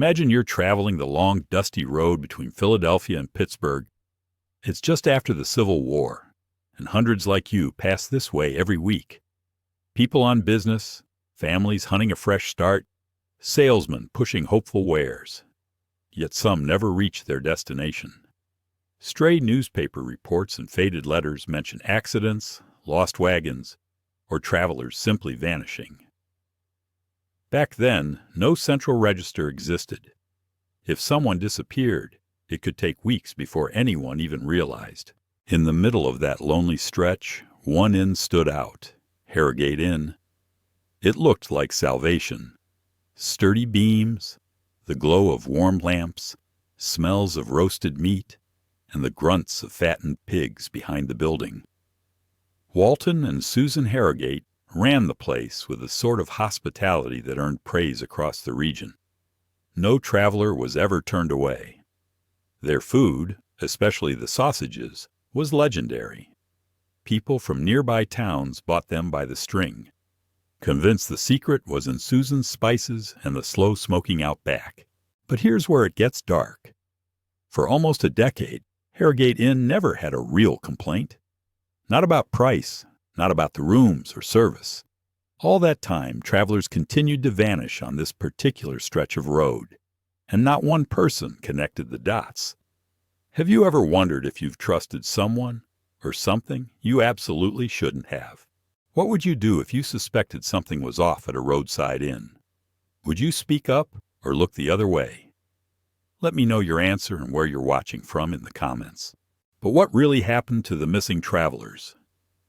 Imagine you're traveling the long, dusty road between Philadelphia and Pittsburgh. It's just after the Civil War, and hundreds like you pass this way every week. People on business, families hunting a fresh start, salesmen pushing hopeful wares. Yet some never reach their destination. Stray newspaper reports and faded letters mention accidents, lost wagons, or travelers simply vanishing. Back then, no central register existed. If someone disappeared, it could take weeks before anyone even realized. In the middle of that lonely stretch, one inn stood out, Harrowgate Inn. It looked like salvation. Sturdy beams, the glow of warm lamps, smells of roasted meat, and the grunts of fattened pigs behind the building. Walton and Susan Harrowgate ran the place with a sort of hospitality that earned praise across the region. No traveler was ever turned away. Their food, especially the sausages, was legendary. People from nearby towns bought them by the string, convinced the secret was in Susan's spices and the slow smoking out back. But here's where it gets dark. For almost a decade, Harrowgate Inn never had a real complaint. Not about price, not about the rooms or service. All that time, travelers continued to vanish on this particular stretch of road, and not one person connected the dots. Have you ever wondered if you've trusted someone or something you absolutely shouldn't have? What would you do if you suspected something was off at a roadside inn? Would you speak up or look the other way? Let me know your answer and where you're watching from in the comments. But what really happened to the missing travelers?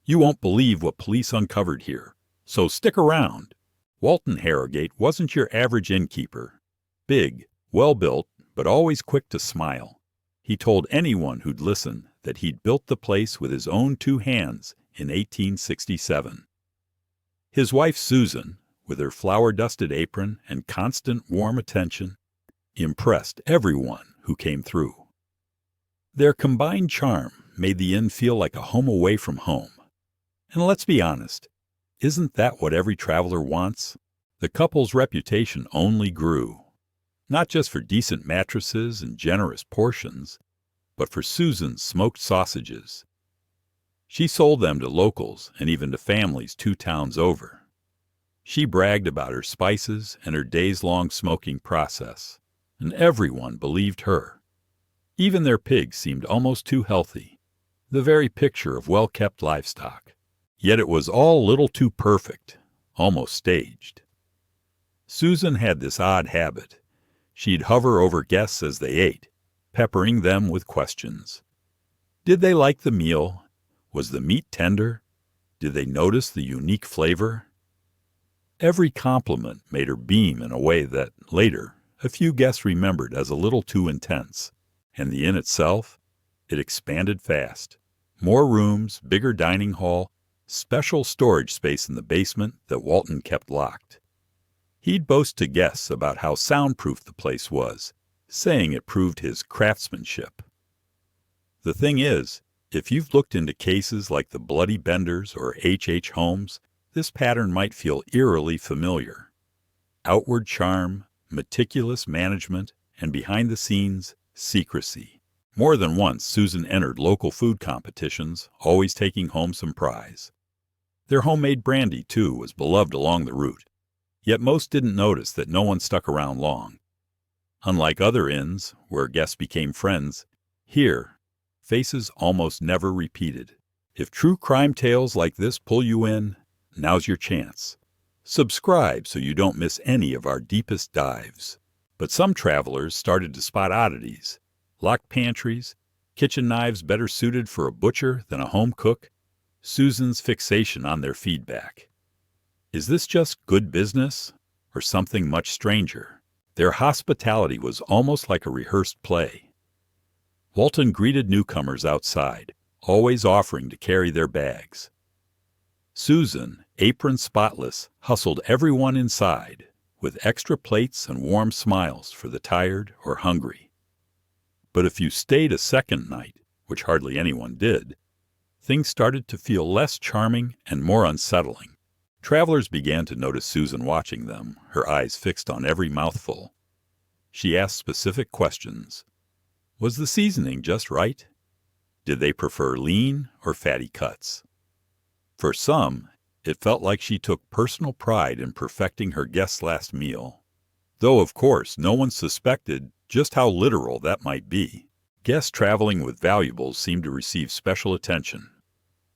You won't believe what police uncovered here, so stick around. Walton Harrowgate wasn't your average innkeeper. Big, well-built, but always quick to smile. He told anyone who'd listen that he'd built the place with his own 2 hands in 1867. His wife Susan, with her flour-dusted apron and constant warm attention, impressed everyone who came through. Their combined charm made the inn feel like a home away from home. And let's be honest, isn't that what every traveler wants? The couple's reputation only grew, not just for decent mattresses and generous portions, but for Susan's smoked sausages. She sold them to locals and even to families 2 towns over. She bragged about her spices and her days-long smoking process, and everyone believed her. Even their pigs seemed almost too healthy, the very picture of well-kept livestock. Yet it was all a little too perfect, almost staged. Susan had this odd habit. She'd hover over guests as they ate, peppering them with questions. Did they like the meal? Was the meat tender? Did they notice the unique flavor? Every compliment made her beam in a way that, later, a few guests remembered as a little too intense. And the inn itself? It expanded fast. More rooms, bigger dining hall, special storage space in the basement that Walton kept locked. He'd boast to guests about how soundproof the place was, saying it proved his craftsmanship. The thing is, if you've looked into cases like the Bloody Benders or H.H. Holmes, this pattern might feel eerily familiar. Outward charm, meticulous management, and behind the scenes, secrecy. More than once, Susan entered local food competitions, always taking home some prize. Their homemade brandy, too, was beloved along the route. Yet most didn't notice that no one stuck around long. Unlike other inns, where guests became friends, here, faces almost never repeated. If true crime tales like this pull you in, now's your chance. Subscribe so you don't miss any of our deepest dives. But some travelers started to spot oddities. Locked pantries, kitchen knives better suited for a butcher than a home cook, Susan's fixation on their feedback. Is this just good business, or something much stranger? Their hospitality was almost like a rehearsed play. Walton greeted newcomers outside, always offering to carry their bags. Susan, apron spotless, hustled everyone inside, with extra plates and warm smiles for the tired or hungry. But if you stayed a second night, which hardly anyone did, things started to feel less charming and more unsettling. Travelers began to notice Susan watching them, her eyes fixed on every mouthful. She asked specific questions. Was the seasoning just right? Did they prefer lean or fatty cuts? For some, it felt like she took personal pride in perfecting her guest's last meal. Though, of course, no one suspected just how literal that might be. Guests traveling with valuables seemed to receive special attention.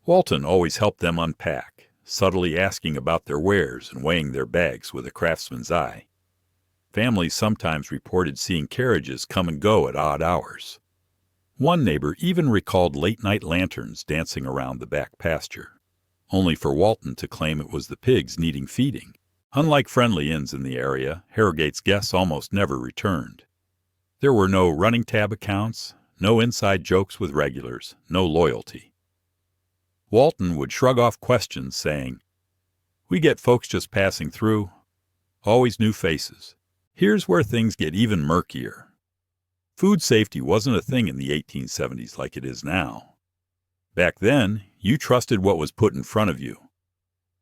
Walton always helped them unpack, subtly asking about their wares and weighing their bags with a craftsman's eye. Families sometimes reported seeing carriages come and go at odd hours. One neighbor even recalled late-night lanterns dancing around the back pasture, only for Walton to claim it was the pigs needing feeding. Unlike friendly inns in the area, Harrowgate's guests almost never returned. There were no running tab accounts, no inside jokes with regulars, no loyalty. Walton would shrug off questions, saying, "We get folks just passing through. Always new faces. Here's where things get even murkier." Food safety wasn't a thing in the 1870s like it is now. Back then, you trusted what was put in front of you.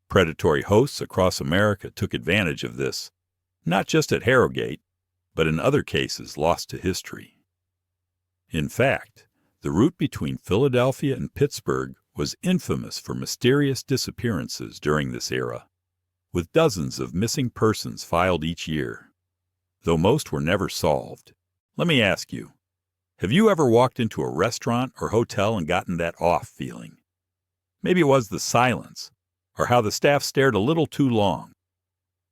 Predatory hosts across America took advantage of this, not just at Harrowgate, but in other cases lost to history. In fact, the route between Philadelphia and Pittsburgh was infamous for mysterious disappearances during this era, with dozens of missing persons filed each year, though most were never solved. Let me ask you, have you ever walked into a restaurant or hotel and gotten that off feeling? Maybe it was the silence, or how the staff stared a little too long.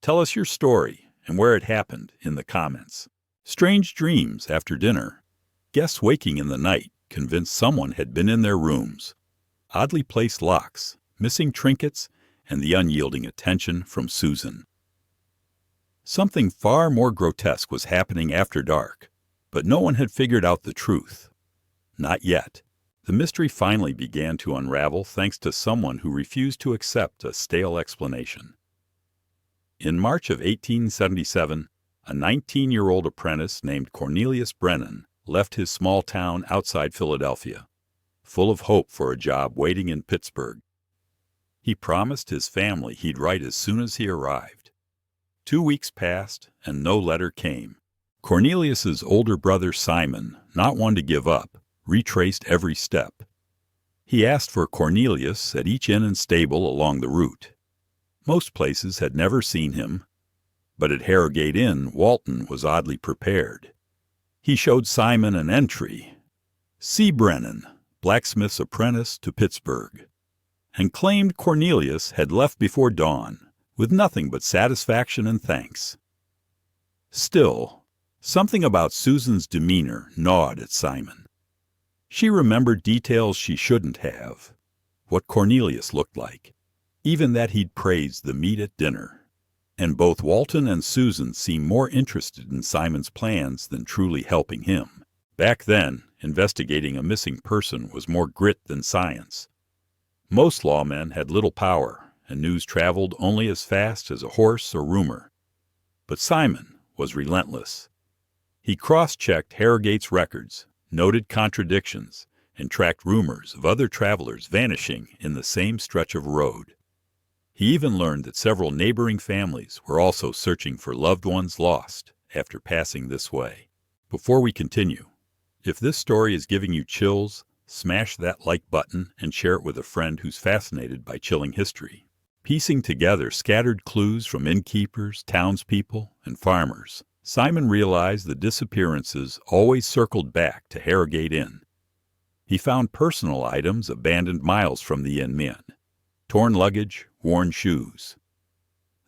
Tell us your story and where it happened in the comments. Strange dreams after dinner. Guests waking in the night convinced someone had been in their rooms. Oddly placed locks, missing trinkets, and the unyielding attention from Susan. Something far more grotesque was happening after dark, but no one had figured out the truth. Not yet. The mystery finally began to unravel thanks to someone who refused to accept a stale explanation. In March of 1877, a 19-year-old apprentice named Cornelius Brennan left his small town outside Philadelphia, full of hope for a job waiting in Pittsburgh. He promised his family he'd write as soon as he arrived. 2 weeks passed, and no letter came. Cornelius's older brother Simon, not one to give up, retraced every step. He asked for Cornelius at each inn and stable along the route. Most places had never seen him, but at Harrowgate Inn, Walton was oddly prepared. He showed Simon an entry, "C. Brennan, blacksmith's apprentice to Pittsburgh," and claimed Cornelius had left before dawn, with nothing but satisfaction and thanks. Still, something about Susan's demeanor gnawed at Simon. She remembered details she shouldn't have, what Cornelius looked like, even that he'd praised the meat at dinner. And both Walton and Susan seemed more interested in Simon's plans than truly helping him. Back then, investigating a missing person was more grit than science. Most lawmen had little power, and news traveled only as fast as a horse or rumor. But Simon was relentless. He cross-checked Harrowgate's records, noted contradictions, and tracked rumors of other travelers vanishing in the same stretch of road. He even learned that several neighboring families were also searching for loved ones lost after passing this way. Before we continue, if this story is giving you chills, smash that like button and share it with a friend who's fascinated by chilling history. Piecing together scattered clues from innkeepers, townspeople, and farmers, Simon realized the disappearances always circled back to Harrowgate Inn. He found personal items abandoned miles from the inn men, torn luggage, worn shoes.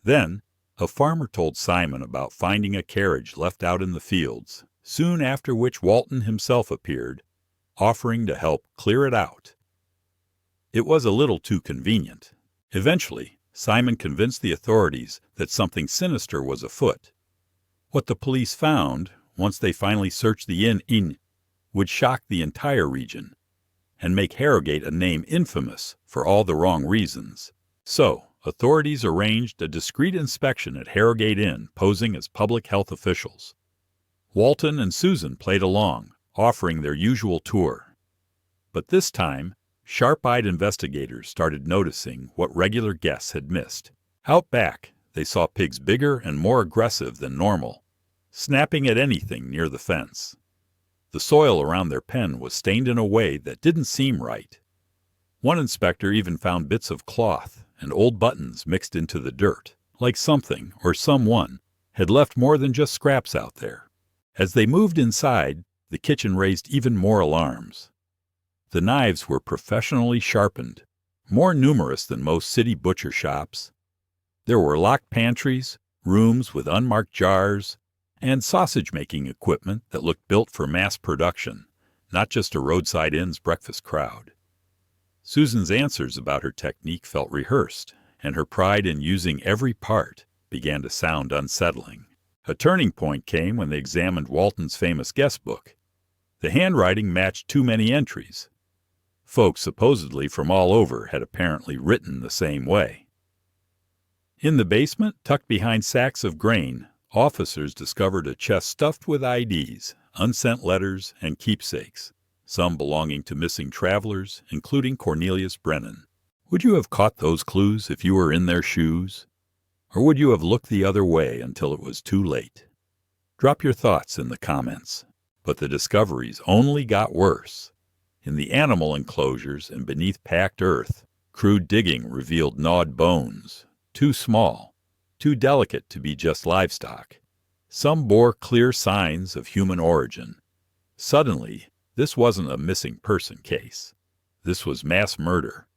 Then, a farmer told Simon about finding a carriage left out in the fields, soon after which Walton himself appeared, offering to help clear it out. It was a little too convenient. Eventually, Simon convinced the authorities that something sinister was afoot. What the police found, once they finally searched the inn, would shock the entire region and make Harrowgate a name infamous for all the wrong reasons. So, authorities arranged a discreet inspection at Harrowgate Inn, posing as public health officials. Walton and Susan played along, offering their usual tour. But this time, sharp-eyed investigators started noticing what regular guests had missed. Out back, they saw pigs bigger and more aggressive than normal, snapping at anything near the fence. The soil around their pen was stained in a way that didn't seem right. One inspector even found bits of cloth and old buttons mixed into the dirt, like something or someone had left more than just scraps out there. As they moved inside, the kitchen raised even more alarms. The knives were professionally sharpened, more numerous than most city butcher shops. There were locked pantries, rooms with unmarked jars, and sausage-making equipment that looked built for mass production, not just a roadside inn's breakfast crowd. Susan's answers about her technique felt rehearsed, and her pride in using every part began to sound unsettling. A turning point came when they examined Walton's famous guest book. The handwriting matched too many entries. Folks supposedly from all over had apparently written the same way. In the basement, tucked behind sacks of grain, officers discovered a chest stuffed with IDs, unsent letters, and keepsakes, some belonging to missing travelers, including Cornelius Brennan. Would you have caught those clues if you were in their shoes? Or would you have looked the other way until it was too late? Drop your thoughts in the comments. But the discoveries only got worse. In the animal enclosures and beneath packed earth, crude digging revealed gnawed bones, too small, too delicate to be just livestock. Some bore clear signs of human origin. Suddenly, this wasn't a missing person case. This was mass murder.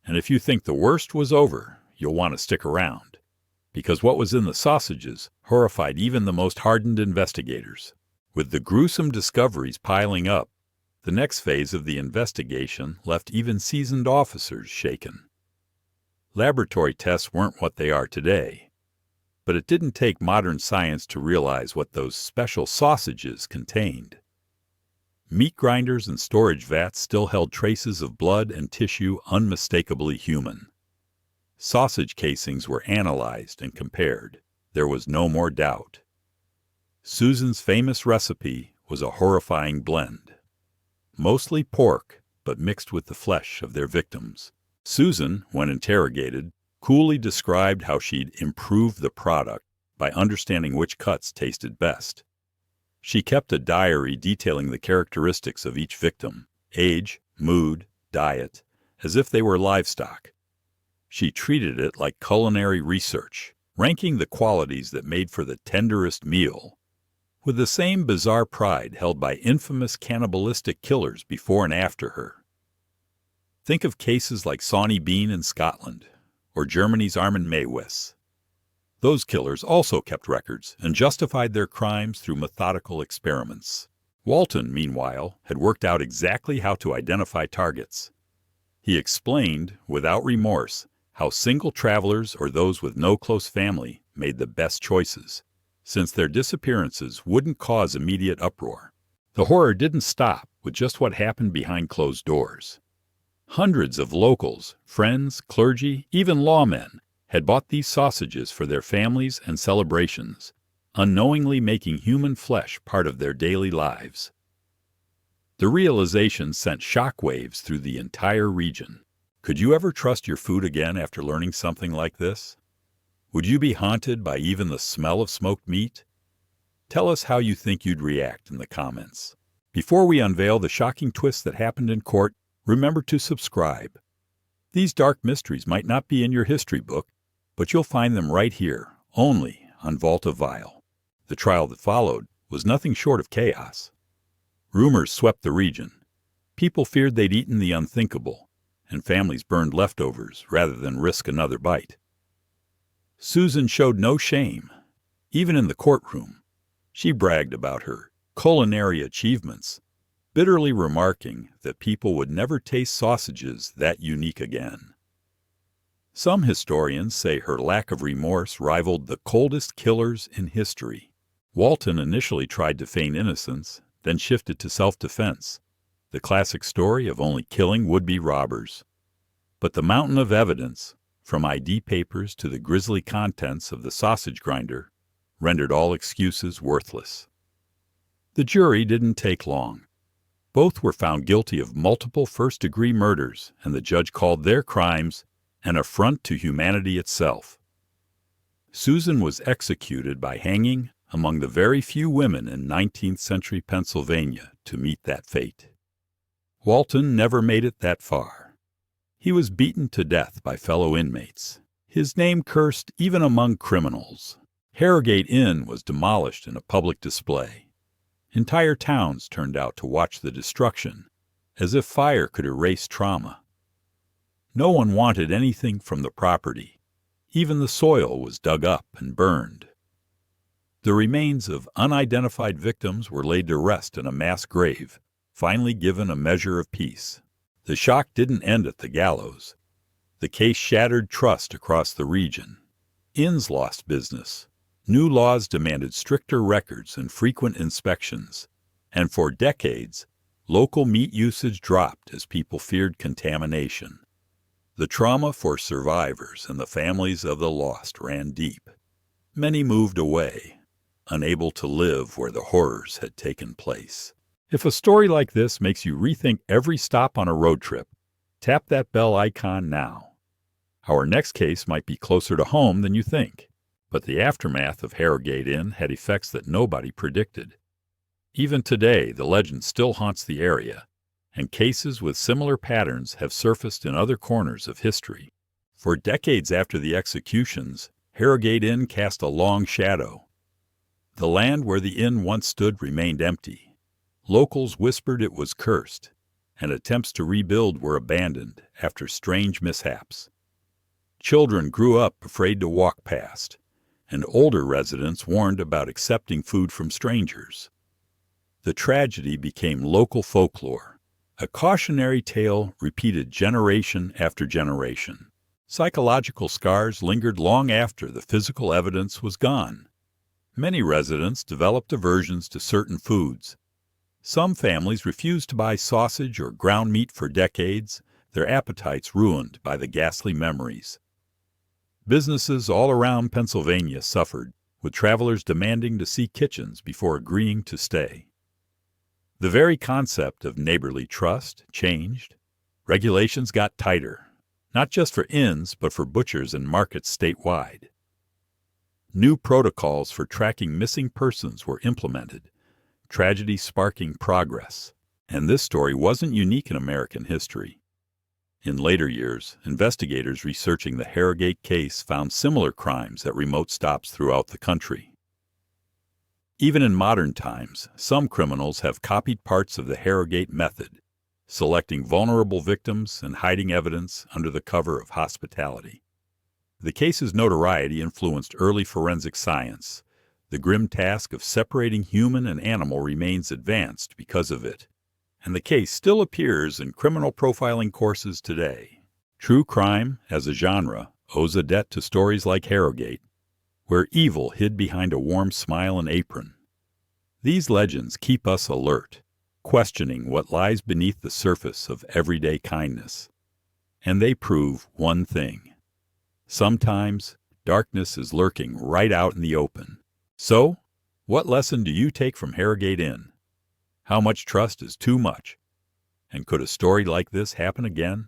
And if you think the worst was over, you'll want to stick around, because what was in the sausages horrified even the most hardened investigators. With the gruesome discoveries piling up, the next phase of the investigation left even seasoned officers shaken. Laboratory tests weren't what they are today, but it didn't take modern science to realize what those special sausages contained. Meat grinders and storage vats still held traces of blood and tissue unmistakably human. Sausage casings were analyzed and compared. There was no more doubt. Susan's famous recipe was a horrifying blend. Mostly pork, but mixed with the flesh of their victims. Susan, when interrogated, coolly described how she'd improved the product by understanding which cuts tasted best. She kept a diary detailing the characteristics of each victim, age, mood, diet, as if they were livestock. She treated it like culinary research, ranking the qualities that made for the tenderest meal, with the same bizarre pride held by infamous cannibalistic killers before and after her. Think of cases like Sawney Bean in Scotland, or Germany's Armin Meiwes. Those killers also kept records and justified their crimes through methodical experiments. Walton, meanwhile, had worked out exactly how to identify targets. He explained, without remorse, how single travelers or those with no close family made the best choices, since their disappearances wouldn't cause immediate uproar. The horror didn't stop with just what happened behind closed doors. Hundreds of locals, friends, clergy, even lawmen had bought these sausages for their families and celebrations, unknowingly making human flesh part of their daily lives. The realization sent shockwaves through the entire region. Could you ever trust your food again after learning something like this? Would you be haunted by even the smell of smoked meat? Tell us how you think you'd react in the comments. Before we unveil the shocking twist that happened in court, remember to subscribe. These dark mysteries might not be in your history book, but you'll find them right here, only on Vault of Vile. The trial that followed was nothing short of chaos. Rumors swept the region. People feared they'd eaten the unthinkable, and families burned leftovers rather than risk another bite. Susan showed no shame, even in the courtroom. She bragged about her culinary achievements, bitterly remarking that people would never taste sausages that unique again. Some historians say her lack of remorse rivaled the coldest killers in history. Walton initially tried to feign innocence, then shifted to self-defense, the classic story of only killing would-be robbers. But the mountain of evidence, from ID papers to the grisly contents of the sausage grinder, rendered all excuses worthless. The jury didn't take long. Both were found guilty of multiple first-degree murders, and the judge called their crimes an affront to humanity itself. Susan was executed by hanging among the very few women in 19th century Pennsylvania to meet that fate. Walton never made it that far. He was beaten to death by fellow inmates, his name cursed even among criminals. Harrowgate Inn was demolished in a public display. Entire towns turned out to watch the destruction, as if fire could erase trauma. No one wanted anything from the property. Even the soil was dug up and burned. The remains of unidentified victims were laid to rest in a mass grave, finally given a measure of peace. The shock didn't end at the gallows. The case shattered trust across the region. Inns lost business. New laws demanded stricter records and frequent inspections. And for decades, local meat usage dropped as people feared contamination. The trauma for survivors and the families of the lost ran deep. Many moved away, unable to live where the horrors had taken place. If a story like this makes you rethink every stop on a road trip, tap that bell icon now. Our next case might be closer to home than you think, but the aftermath of Harrowgate Inn had effects that nobody predicted. Even today, the legend still haunts the area, and cases with similar patterns have surfaced in other corners of history. For decades after the executions, Harrowgate Inn cast a long shadow. The land where the inn once stood remained empty. Locals whispered it was cursed, and attempts to rebuild were abandoned after strange mishaps. Children grew up afraid to walk past, and older residents warned about accepting food from strangers. The tragedy became local folklore, a cautionary tale repeated generation after generation. Psychological scars lingered long after the physical evidence was gone. Many residents developed aversions to certain foods. Some families refused to buy sausage or ground meat for decades, their appetites ruined by the ghastly memories. Businesses all around Pennsylvania suffered, with travelers demanding to see kitchens before agreeing to stay. The very concept of neighborly trust changed. Regulations got tighter, not just for inns, but for butchers and markets statewide. New protocols for tracking missing persons were implemented, tragedy sparking progress. And this story wasn't unique in American history. In later years, investigators researching the Harrowgate case found similar crimes at remote stops throughout the country. Even in modern times, some criminals have copied parts of the Harrowgate method, selecting vulnerable victims and hiding evidence under the cover of hospitality. The case's notoriety influenced early forensic science. The grim task of separating human and animal remains advanced because of it, and the case still appears in criminal profiling courses today. True crime, as a genre, owes a debt to stories like Harrowgate, where evil hid behind a warm smile and apron. These legends keep us alert, questioning what lies beneath the surface of everyday kindness. And they prove one thing. Sometimes, darkness is lurking right out in the open. So, what lesson do you take from Harrowgate Inn? How much trust is too much? And could a story like this happen again?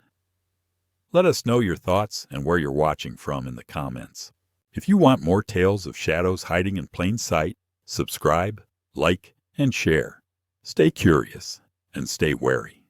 Let us know your thoughts and where you're watching from in the comments. If you want more tales of shadows hiding in plain sight, subscribe, like, and share. Stay curious and stay wary.